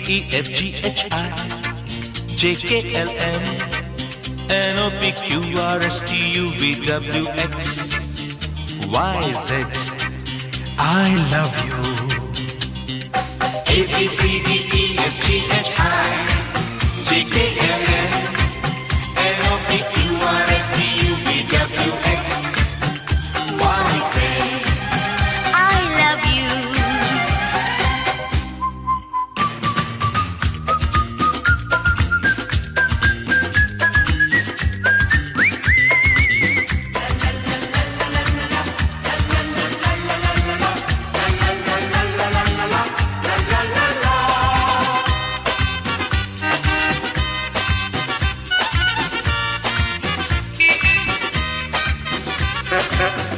E F G H I J K L M N O P Q R S T U V W X Y Z. I love you. A B C D E F G H I J K L M N O P Q R S T U V W X Y Z. I love you.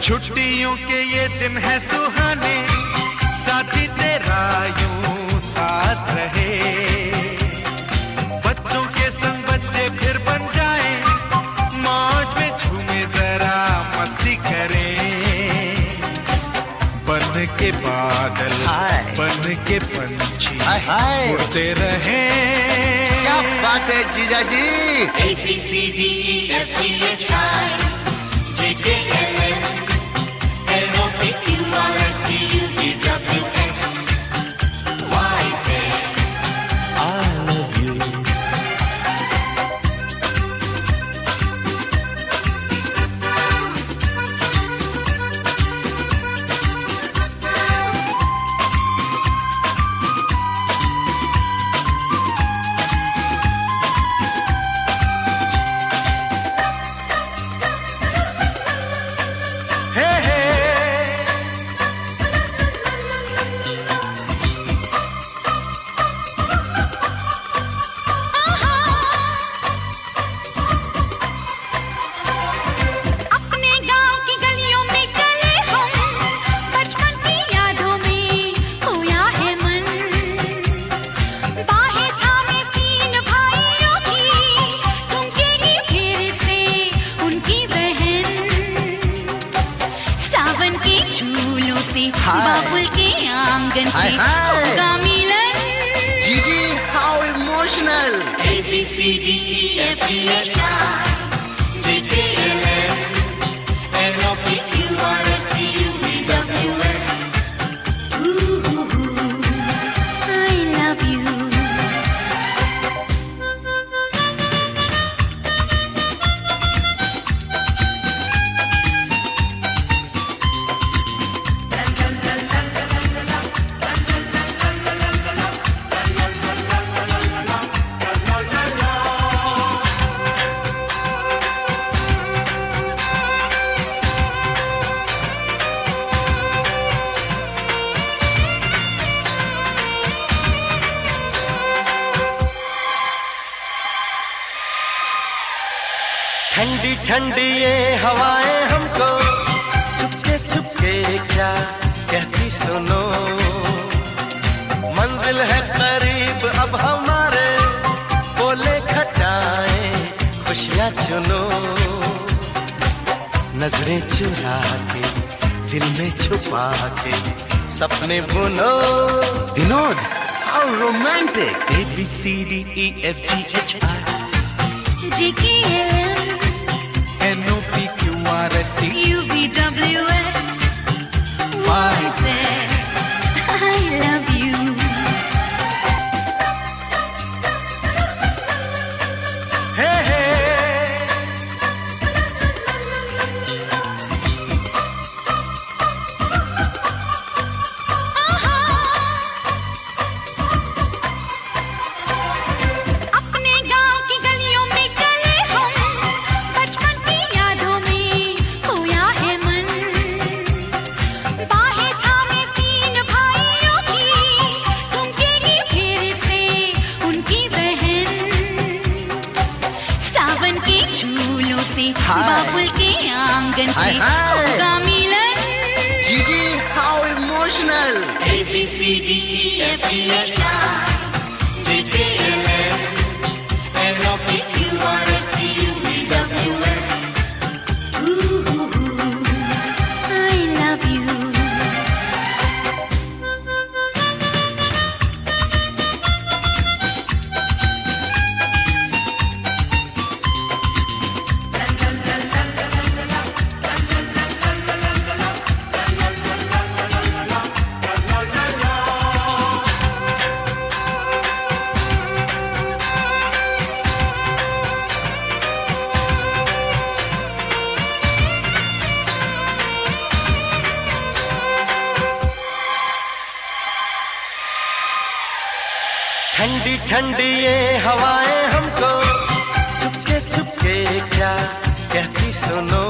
छुट्टियों के ये दिन है सुहाने, साथी तेरा यूं साथ रहे। बच्चों के संग बच्चे फिर बन जाए, मौज में झूमे जरा मस्ती करें। बन के बादल बन के पंछी उड़ते रहे। क्या बात है जीजा जी। A B C D E F G H I J K L M N O P Q R S T U V W X Y Z. I love you. Hey, hey. अपने गांव की गलियों में चले हम, बचपन की यादों में खोया है मन। बाहें थामे तीन भाइयों की, ठुमकेगी फिर से उनकी बहन। सावन के झूलों से बाबुल के आंगन से होगा मिलन। जीजी how emotional. A B C D E F G H I J K L M N O P Q R S T U V W X. I love you. ठंडी ठंडी ये हवाएं हमको चुपके चुपके क्या कहती सुनो। मंजिल है करीब अब हमारे, बोले खटाएं खुशियां चुनो। नजरें चुरा के दिल में छुपा के सपने बुनो। Vinod how romantic. A B C D E F G H I J K L M N O P Q R S T U V W X Y Z. I love you. Hey, hey. अपने गांव की गलियों में चले हम, बचपन की यादों में खोया है मन। बाहें थामे तीन भाइयों की, ठुमकेगी फिर से उनकी बहन। सावन के झूलों से बाबुल के आंगन से होगा मिलन। जीजी how emotional. A B C D E F G H I J K L M N O P Q R S T U V W X. I love you. ठंडी ठंडी ये हवाएं हमको चुपके चुपके क्या कहती सुनो,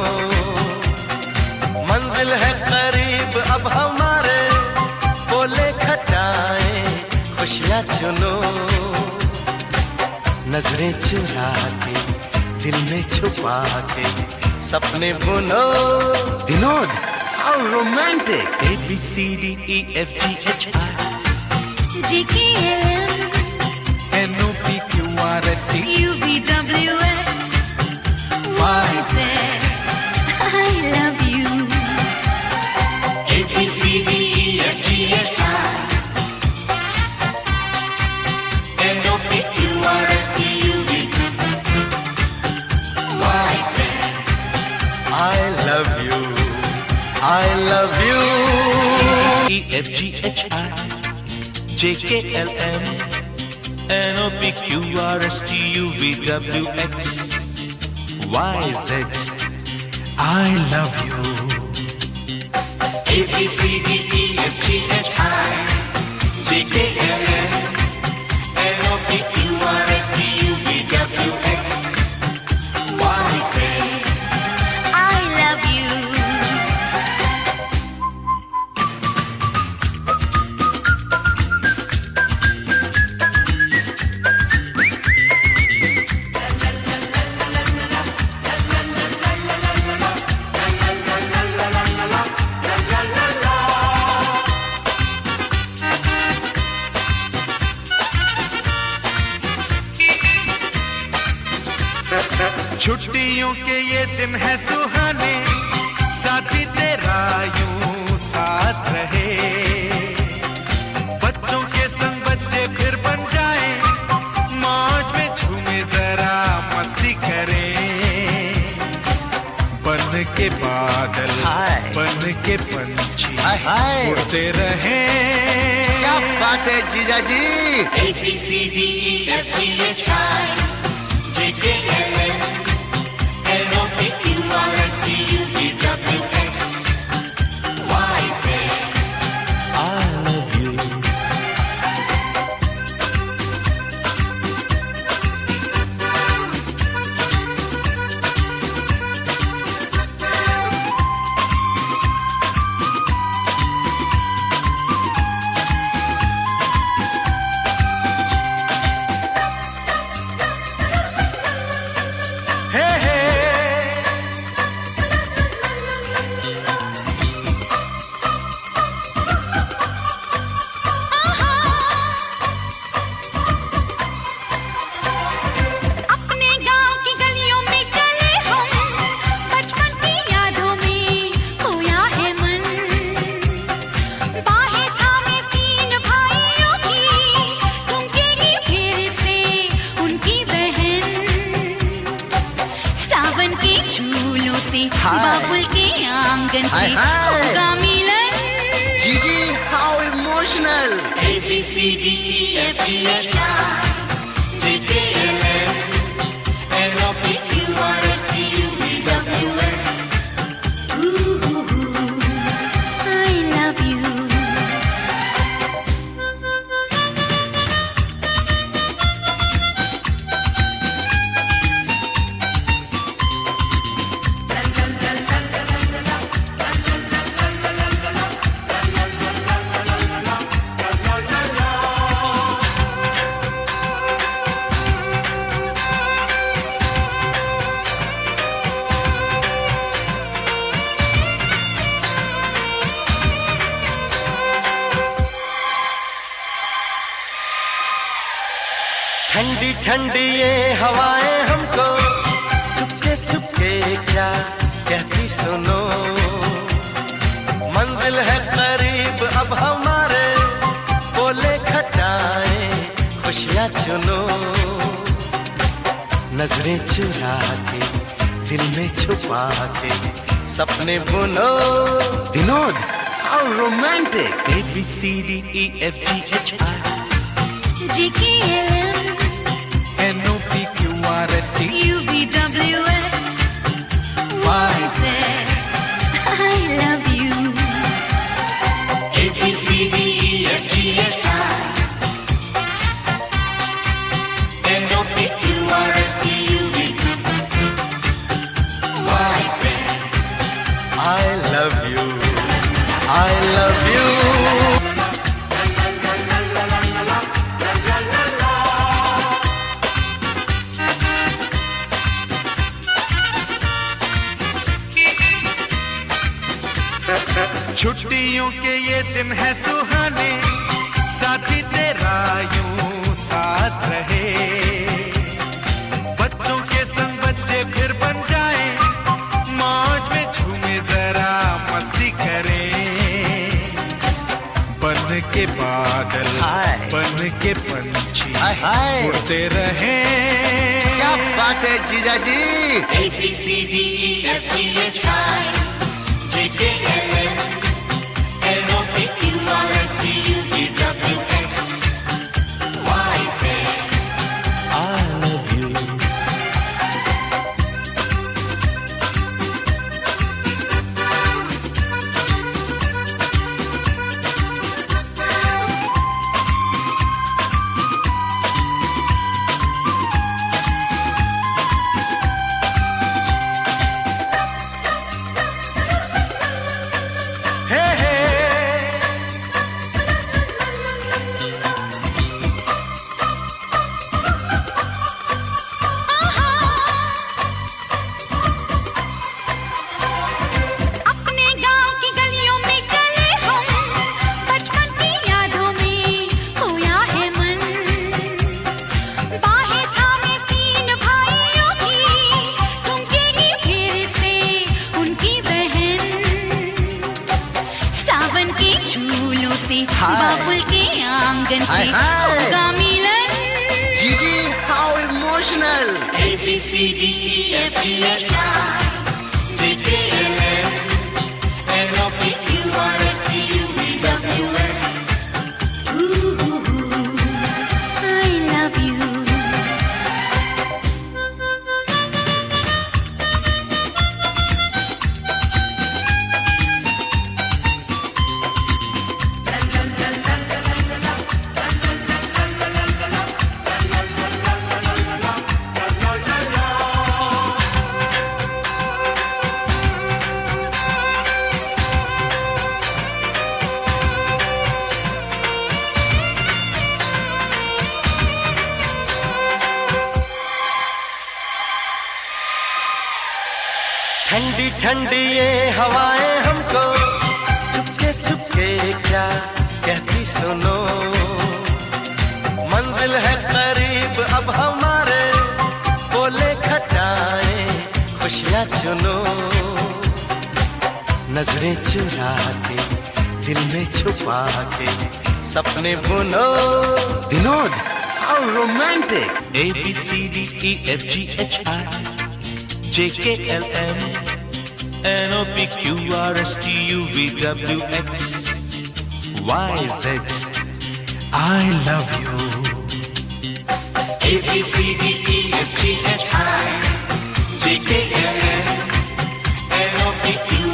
मंजिल है करीब अब हमारे, बोले खटाएं खुशियाँ चुनो, नजरें चुरा के दिल में छुपा के सपने बुनो। Vinod, how romantic. ABCDEFGHI JKLM NOPQRST UVWX YZ I love you. ABCDEFGHI NOPQRST UVWX I love you, I love you. EFGHI JKLM NOPQRST UVWX YZ I love you. ABCDEFGHI JKLM NOPQRST UVWX YZ I love you. छुट्टियों के ये दिन है सुहाने, साथी तेरा यूं साथ रहे, बच्चों के संग बच्चे फिर बन जाए, मौज में झूमे जरा मस्ती करें, बन के बादल हाय। बन के पंछी हाय हाय। उड़ते रहे। क्या बात है जीजा जी। ABCDEFGHI JKLM NOPQRST UVWX YZ I love you. Hey, hey. अपने गांव की गलियों में चले हम, बचपन की यादों में खोया है मन, बाहें थामे तीन भाइयों की, ठुमकेगी फिर से उनकी बहन, सावन के झूलों से हाय। बाबुल के आंगन हाय से हाय। होगा मिलन। जीजी, how emotional. ABCDEFGHI JKLM NOPQRST UVWX I love you. ठंडी ठंडी ये हवाएं हमको चुपके चुपके क्या कहती सुनो, मंजिल है करीब अब हमारे, बोले खटाएं खुशियाँ चुनो, नजरें चुरा के दिल में छुपा के सपने बुनो। Vinod, how romantic. ABCDEFGHI JKLM NOPQRST UVWX YZ I love you. ABCDEFGHI छुट्टियों के ये दिन है सुहाने, साथी तेरा यूं साथ रहे। बच्चों के संग बच्चे फिर बन जाए, मौज में झूमे जरा मस्ती करें। बन के बादल बन के पंछी उड़ते रहे। क्या बात है जीजा जी। ABCDEFGHI JKLM NOPQRSTUVWX YZ I love you. अपने गांव की गलियों में चले हम, बचपन की यादों में खोया है मन। बाहें थामे तीन भाइयों की, ठुमकेगी फिर से उनकी बहन। सावन के झूलों से बाबुल के आंगन से होगा मिलन। जीजी how emotional. ABCDEFGHI JKLM NOPQRSTUVWX I love you. ठंडी ठंडी ये हवाएं हमको चुपके चुपके क्या कहती सुनो। मंजिल है करीब अब हमारे, बोले खटाएं खुशियां चुनो। नजरें चुरा के दिल में छुपा के सपने बुनो। Vinod how romantic. ABCDEFGHI JKLM NOPQRSTUVWX YZ I love you. ABCDEFGHI JKLM NOPQRSTUVWX